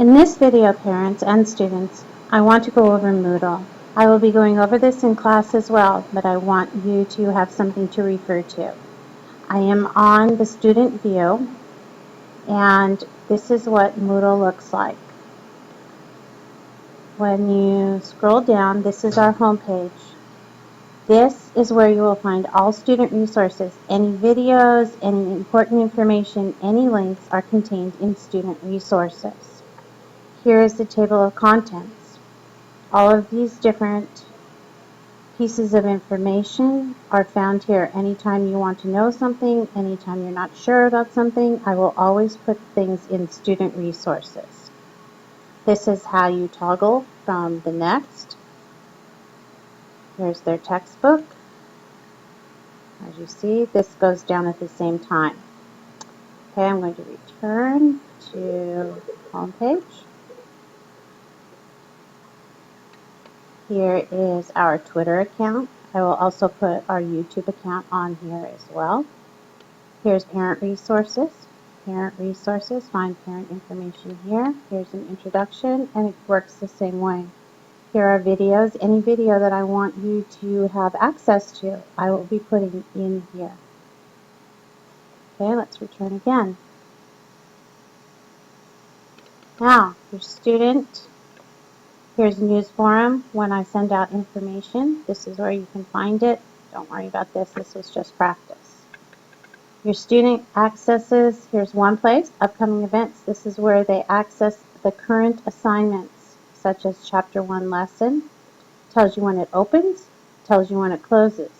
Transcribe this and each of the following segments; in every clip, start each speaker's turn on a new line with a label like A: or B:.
A: In this video, parents and students, I want to go over Moodle. I will be going over this in class as well, but I want you to have something to refer to. I am on the student view, and this is what Moodle looks like. When you scroll down, this is our home page. This is where you will find all student resources. Any videos, any important information, any links are contained in student resources. Here is the table of contents. All of these different pieces of information are found here. Anytime you want to know something, anytime you're not sure about something, I will always put things in student resources. This is how you toggle from the next. Here's their textbook. As you see, this goes down at the same time. Okay, I'm going to return to home page. Here is our Twitter account. I will also put our YouTube account on here as well. Here's parent resources. Parent resources, find parent information here. Here's an introduction, and it works the same way. Here are videos. Any video that I want you to have access to, I will be putting in here. Okay, let's return again. Now, your student, here's a news forum. When I send out information, this is where you can find it. Don't worry about this. This was just practice. Your student accesses, here's one place, upcoming events. This is where they access the current assignments, such as Chapter 1 lesson. Tells you when it opens, tells you when it closes.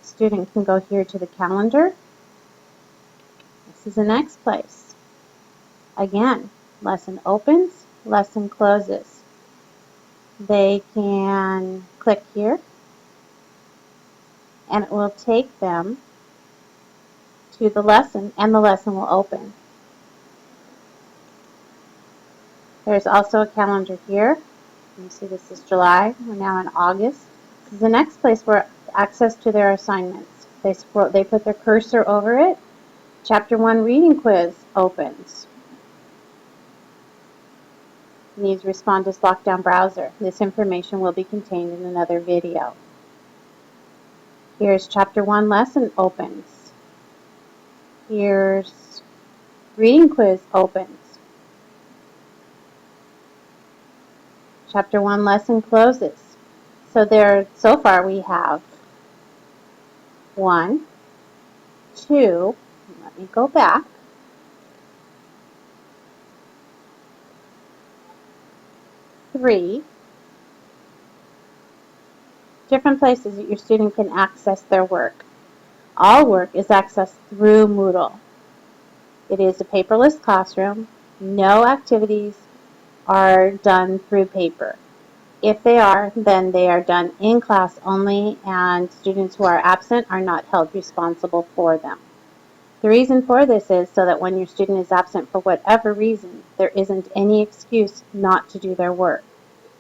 A: Student can go here to the calendar. This is the next place. Again, lesson opens, lesson closes. They can click here, and it will take them to the lesson, and the lesson will open. There's also a calendar here. You see this is July. We're now in August. This is the next place where access to their assignments. They put their cursor over it. Chapter 1 reading quiz opens. Needs respond to lockdown browser. This information will be contained in another video. Here's Chapter 1 lesson opens. Here's reading quiz opens. Chapter 1 lesson closes. So far we have 1, 2, let me go back, 3 different places that your student can access their work. All work is accessed through Moodle. It is a paperless classroom. No activities are done through paper. If they are, then they are done in class only, and students who are absent are not held responsible for them. The reason for this is so that when your student is absent for whatever reason, there isn't any excuse not to do their work,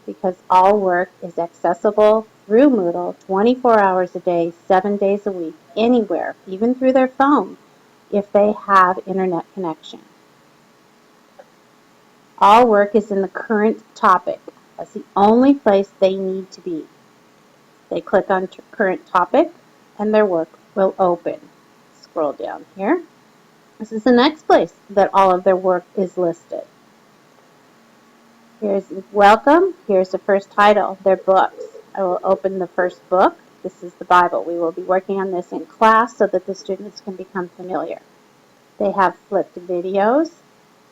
A: because all work is accessible through Moodle 24 hours a day, 7 days a week, anywhere, even through their phone, if they have internet connection. All work is in the current topic. That's the only place they need to be. They click on current topic, and their work will open. Scroll down here. This is the next place that all of their work is listed. Here's welcome. Here's the first title, their books. I will open the first book. This is the Bible. We will be working on this in class so that the students can become familiar. They have flipped videos,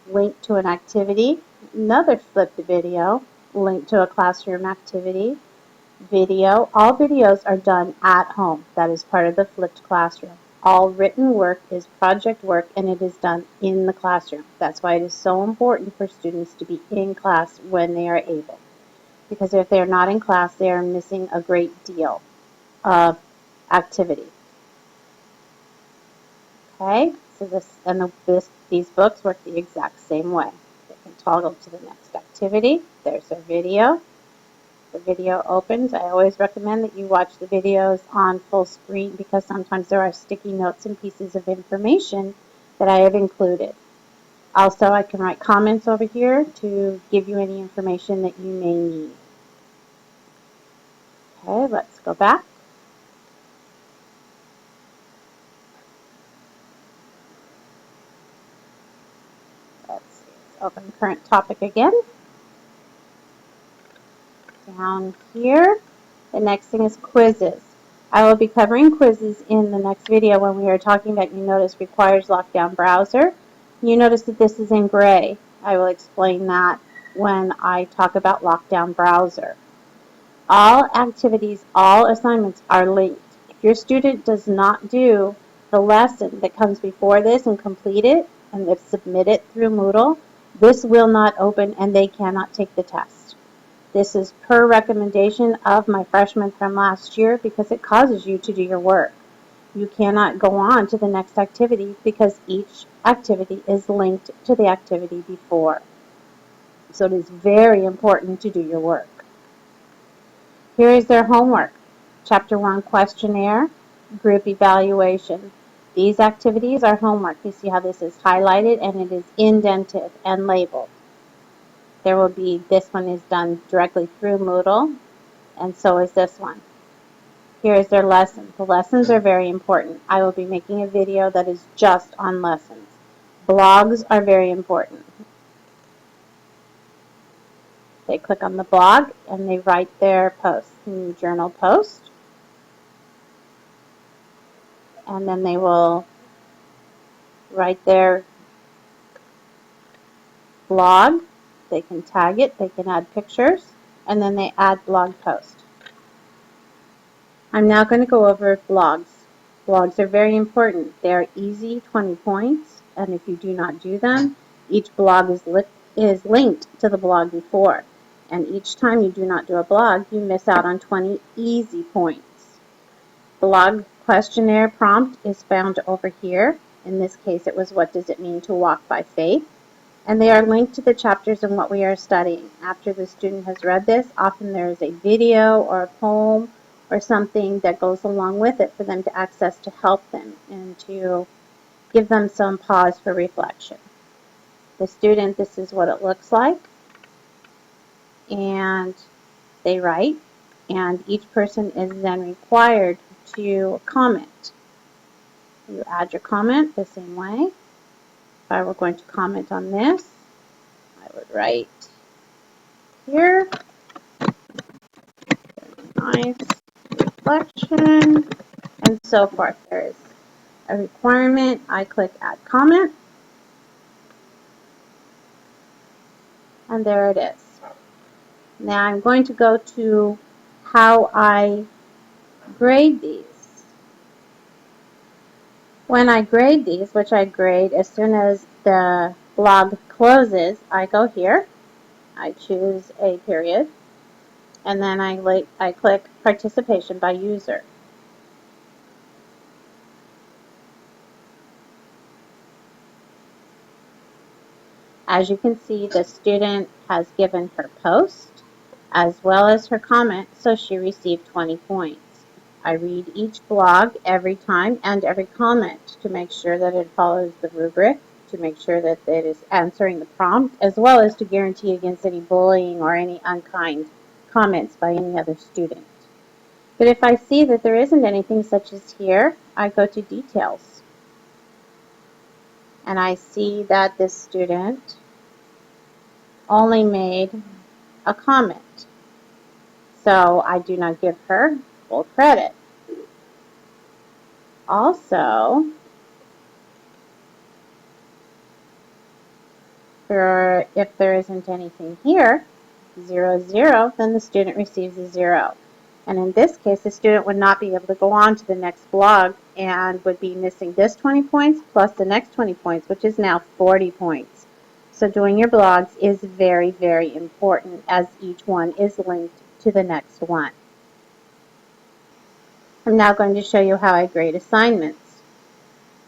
A: link to an activity, another flipped video, link to a classroom activity, video. All videos are done at home. That is part of the flipped classroom. All written work is project work, and it is done in the classroom. That's why it is so important for students to be in class when they are able. Because if they're not in class, they are missing a great deal of activity. Okay, so these books work the exact same way. They can toggle to the next activity. There's a video. The video opens. I always recommend that you watch the videos on full screen because sometimes there are sticky notes and pieces of information that I have included. Also, I can write comments over here to give you any information that you may need. Okay, let's go back. Let's see, let's open current topic again. Down here, the next thing is quizzes. I will be covering quizzes in the next video when we are talking about, you notice, requires lockdown browser. You notice that this is in gray. I will explain that when I talk about lockdown browser. All activities, all assignments are linked. If your student does not do the lesson that comes before this and complete it and if submit it through Moodle, this will not open and they cannot take the test. This is per recommendation of my freshman from last year because it causes you to do your work. You cannot go on to the next activity because each activity is linked to the activity before. So it is very important to do your work. Here is their homework. Chapter 1 questionnaire, group evaluation. These activities are homework. You see how this is highlighted and it is indented and labeled. There will be, this one is done directly through Moodle, and so is this one. Here is their lesson. The lessons are very important. I will be making a video that is just on lessons. Blogs are very important. They click on the blog and they write their post, new journal post. And then they will write their blog. They can tag it, they can add pictures, and then they add blog post. I'm now going to go over blogs. Blogs are very important. They are easy 20 points, and if you do not do them, each blog is linked to the blog before. And each time you do not do a blog, you miss out on 20 easy points. Blog questionnaire prompt is found over here. In this case, it was, what does it mean to walk by faith? And they are linked to the chapters in what we are studying. After the student has read this, often there is a video or a poem or something that goes along with it for them to access to help them and to give them some pause for reflection. The student, this is what it looks like. And they write, and each person is then required to comment. You add your comment the same way. If I were going to comment on this, I would write here, nice reflection, and so forth. There is a requirement. I click add comment, and there it is. Now I'm going to go to how I grade these. When I grade these, which I grade as soon as the blog closes, I go here, I choose a period, and then I click participation by user. As you can see, the student has given her post as well as her comment, so she received 20 points. I read each blog every time and every comment to make sure that it follows the rubric, to make sure that it is answering the prompt, as well as to guarantee against any bullying or any unkind comments by any other student. But if I see that there isn't anything such as here, I go to details. And I see that this student only made a comment. So I do not give her full credit. Also, if there isn't anything here, 0, 0, then the student receives a 0. And in this case, the student would not be able to go on to the next blog and would be missing this 20 points plus the next 20 points, which is now 40 points. So doing your blogs is very, very important as each one is linked to the next one. I'm now going to show you how I grade assignments.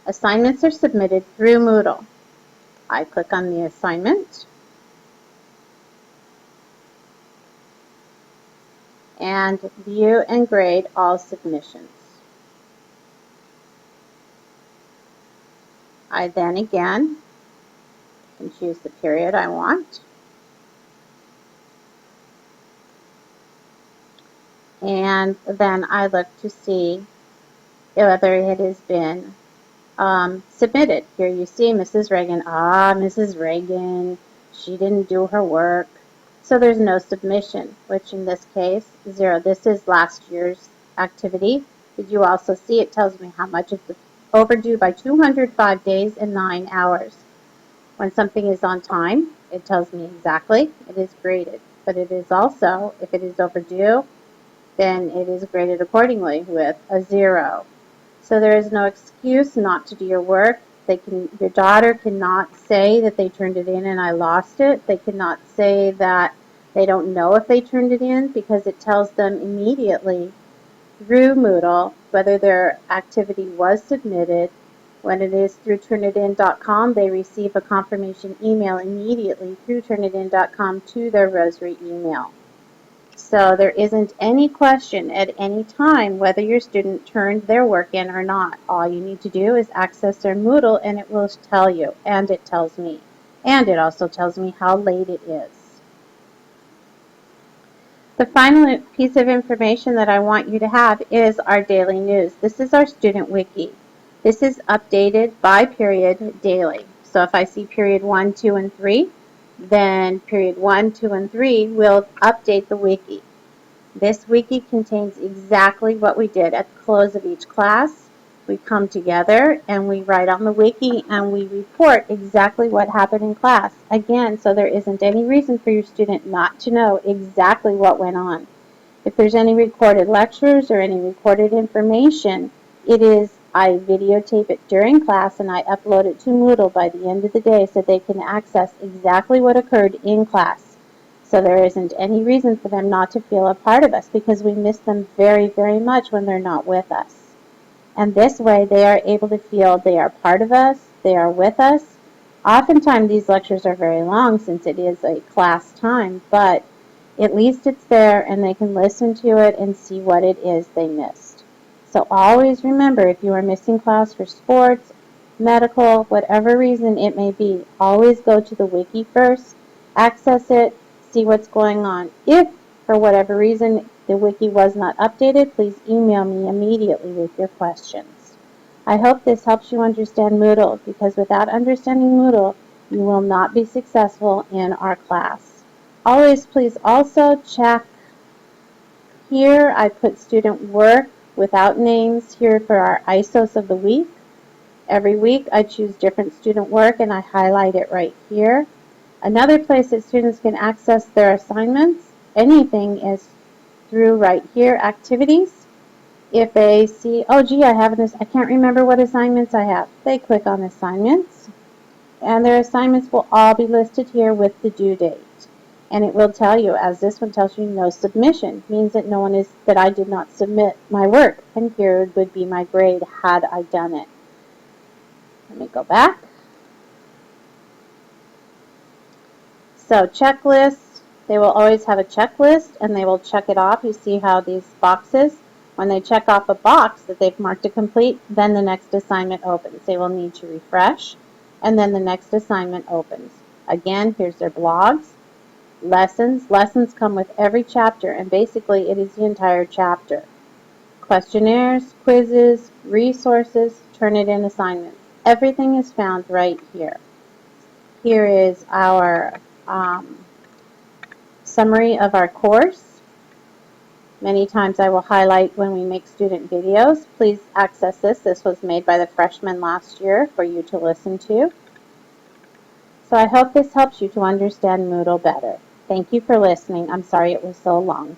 A: Assignments are submitted through Moodle. I click on the assignment and view and grade all submissions. I then again and choose the period I want. And then I look to see whether it has been submitted. Here you see Mrs. Reagan. Mrs. Reagan, she didn't do her work. So there's no submission, which in this case, 0. This is last year's activity. Did you also see it tells me how much it's overdue by 205 days and 9 hours. When something is on time, it tells me exactly it is graded. But it is also, if it is overdue, then it is graded accordingly with a 0. So there is no excuse not to do your work. Your daughter cannot say that they turned it in and I lost it. They cannot say that they don't know if they turned it in because it tells them immediately through Moodle whether their activity was submitted. When it is through turnitin.com, they receive a confirmation email immediately through turnitin.com to their Rosary email. So there isn't any question at any time whether your student turned their work in or not. All you need to do is access their Moodle and it will tell you, and it tells me. And it also tells me how late it is. The final piece of information that I want you to have is our daily news. This is our student wiki. This is updated by period daily. So if I see period 1, 2, and 3, then period 1, 2, and 3 will update the wiki. This wiki contains exactly what we did at the close of each class. We come together and we write on the wiki and we report exactly what happened in class. Again, so there isn't any reason for your student not to know exactly what went on. If there's any recorded lectures or any recorded information, I videotape it during class and I upload it to Moodle by the end of the day so they can access exactly what occurred in class. So there isn't any reason for them not to feel a part of us because we miss them very, very much when they're not with us. And this way they are able to feel they are part of us, they are with us. Oftentimes these lectures are very long since it is a class time, but at least it's there and they can listen to it and see what it is they missed. So always remember, if you are missing class for sports, medical, whatever reason it may be, always go to the wiki first, access it, see what's going on. If, for whatever reason, the wiki was not updated, please email me immediately with your questions. I hope this helps you understand Moodle, because without understanding Moodle, you will not be successful in our class. Always please also check here. I put student work without names here for our ISOs of the week. Every week I choose different student work and I highlight it right here. Another place that students can access their assignments, anything, is through right here, activities. If they see, oh gee, I can't remember what assignments I have, they click on assignments and their assignments will all be listed here with the due date. And it will tell you, as this one tells you, no submission, means that that I did not submit my work. And here would be my grade had I done it. Let me go back. So checklists, they will always have a checklist and they will check it off. You see how these boxes, when they check off a box that they've marked it complete, then the next assignment opens. They will need to refresh and then the next assignment opens. Again, here's their blogs. Lessons. Lessons come with every chapter and basically it is the entire chapter. Questionnaires, quizzes, resources, Turnitin assignments. Everything is found right here. Here is our summary of our course. Many times I will highlight when we make student videos. Please access this. This was made by the freshmen last year for you to listen to. So I hope this helps you to understand Moodle better. Thank you for listening. I'm sorry it was so long.